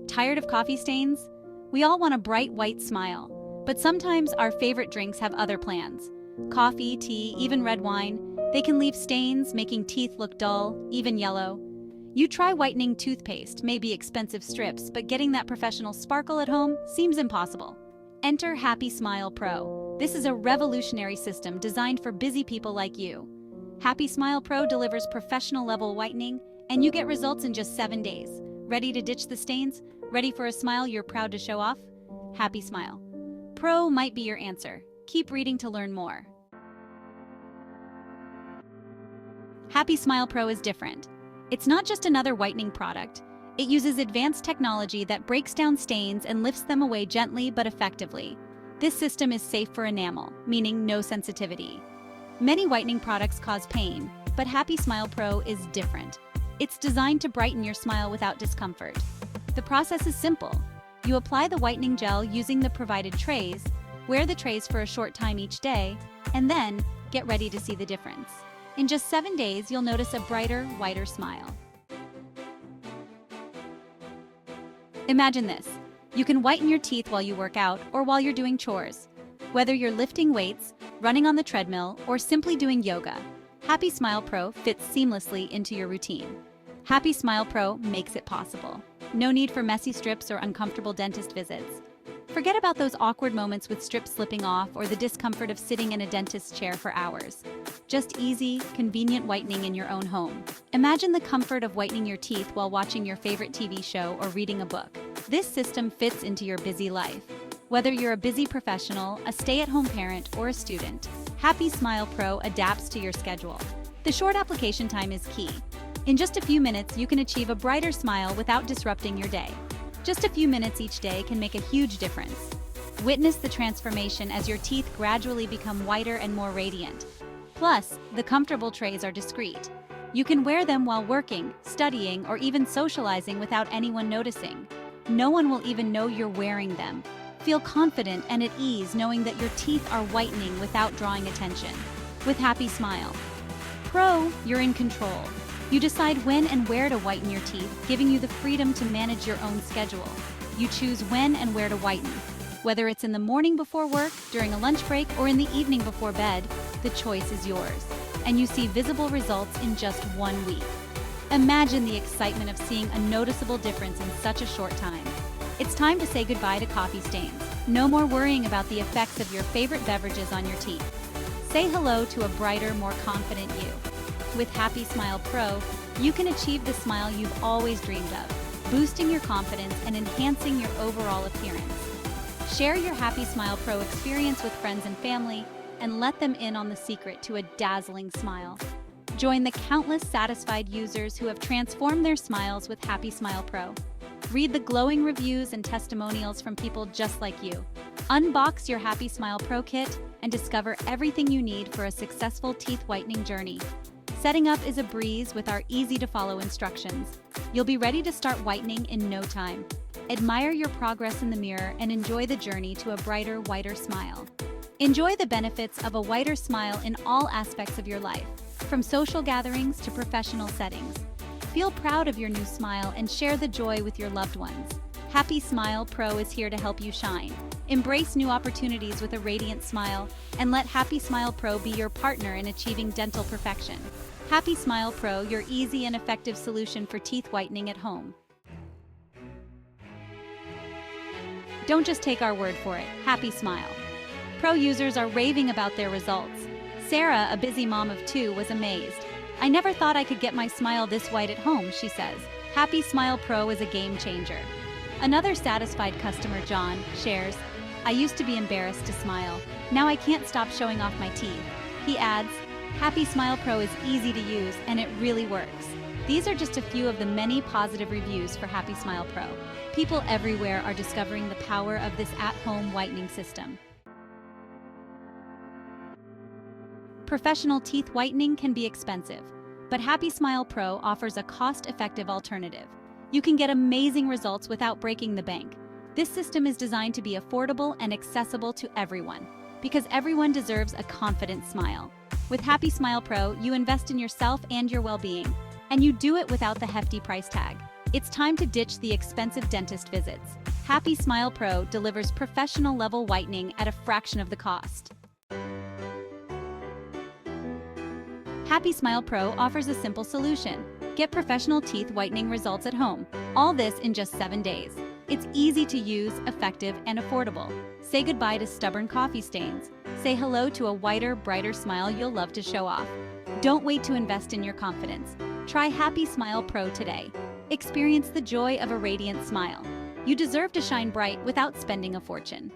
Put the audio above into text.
Tired of coffee stains? We all want a bright white smile, but sometimes our favorite drinks have other plans. Coffee, tea, even red wine, they can leave stains, making teeth look dull, even yellow. You try whitening toothpaste, maybe expensive strips, but getting that professional sparkle at home seems impossible. Enter Happy Smile Pro. This is a revolutionary system designed for busy people like you. Happy Smile Pro delivers professional-level whitening, and you get results in just 7 days. Ready to ditch the stains? Ready for a smile you're proud to show off? Happy Smile Pro might be your answer. Keep reading to learn more. Happy Smile Pro is different. It's not just another whitening product. It uses advanced technology that breaks down stains and lifts them away gently but effectively. This system is safe for enamel, meaning no sensitivity. Many whitening products cause pain, but Happy Smile Pro is different. It's designed to brighten your smile without discomfort. The process is simple. You apply the whitening gel using the provided trays, wear the trays for a short time each day, and then get ready to see the difference. In just 7 days, you'll notice a brighter, whiter smile. Imagine this. You can whiten your teeth while you work out or while you're doing chores. Whether you're lifting weights, running on the treadmill, or simply doing yoga, Happy Smile Pro fits seamlessly into your routine. Happy Smile Pro makes it possible. No need for messy strips or uncomfortable dentist visits. Forget about those awkward moments with strips slipping off or the discomfort of sitting in a dentist's chair for hours. Just easy, convenient whitening in your own home. Imagine the comfort of whitening your teeth while watching your favorite TV show or reading a book. This system fits into your busy life. Whether you're a busy professional, a stay-at-home parent, or a student, Happy Smile Pro adapts to your schedule. The short application time is key. In just a few minutes, you can achieve a brighter smile without disrupting your day. Just a few minutes each day can make a huge difference. Witness the transformation as your teeth gradually become whiter and more radiant. Plus, the comfortable trays are discreet. You can wear them while working, studying, or even socializing without anyone noticing. No one will even know you're wearing them. Feel confident and at ease knowing that your teeth are whitening without drawing attention. With Happy Smile Pro, you're in control. You decide when and where to whiten your teeth, giving you the freedom to manage your own schedule. You choose when and where to whiten. Whether it's in the morning before work, during a lunch break, or in the evening before bed, the choice is yours. And you see visible results in just 1 week. Imagine the excitement of seeing a noticeable difference in such a short time. It's time to say goodbye to coffee stains. No more worrying about the effects of your favorite beverages on your teeth. Say hello to a brighter, more confident you. With Happy Smile Pro, you can achieve the smile you've always dreamed of, boosting your confidence and enhancing your overall appearance. Share your Happy Smile Pro experience with friends and family, and let them in on the secret to a dazzling smile. Join the countless satisfied users who have transformed their smiles with Happy Smile Pro. Read the glowing reviews and testimonials from people just like you. Unbox your Happy Smile Pro kit and discover everything you need for a successful teeth whitening journey. Setting up is a breeze with our easy-to-follow instructions. You'll be ready to start whitening in no time. Admire your progress in the mirror and enjoy the journey to a brighter, whiter smile. Enjoy the benefits of a whiter smile in all aspects of your life, from social gatherings to professional settings. Feel proud of your new smile and share the joy with your loved ones. Happy Smile Pro is here to help you shine. Embrace new opportunities with a radiant smile, and let Happy Smile Pro be your partner in achieving dental perfection. Happy Smile Pro, your easy and effective solution for teeth whitening at home. Don't just take our word for it. Happy Smile Pro users are raving about their results. Sarah, a busy mom of 2, was amazed. "I never thought I could get my smile this white at home," she says. Happy Smile Pro is a game changer. Another satisfied customer, John, shares, "I used to be embarrassed to smile. Now I can't stop showing off my teeth." He adds, "Happy Smile Pro is easy to use and it really works." These are just a few of the many positive reviews for Happy Smile Pro. People everywhere are discovering the power of this at-home whitening system. Professional teeth whitening can be expensive, but Happy Smile Pro offers a cost-effective alternative. You can get amazing results without breaking the bank. This system is designed to be affordable and accessible to everyone, because everyone deserves a confident smile. With Happy Smile Pro, you invest in yourself and your well-being, and you do it without the hefty price tag. It's time to ditch the expensive dentist visits. Happy Smile Pro delivers professional-level whitening at a fraction of the cost. Happy Smile Pro offers a simple solution. Get professional teeth whitening results at home. All this in just 7 days. It's easy to use, effective, and affordable. Say goodbye to stubborn coffee stains. Say hello to a whiter, brighter smile you'll love to show off. Don't wait to invest in your confidence. Try Happy Smile Pro today. Experience the joy of a radiant smile. You deserve to shine bright without spending a fortune.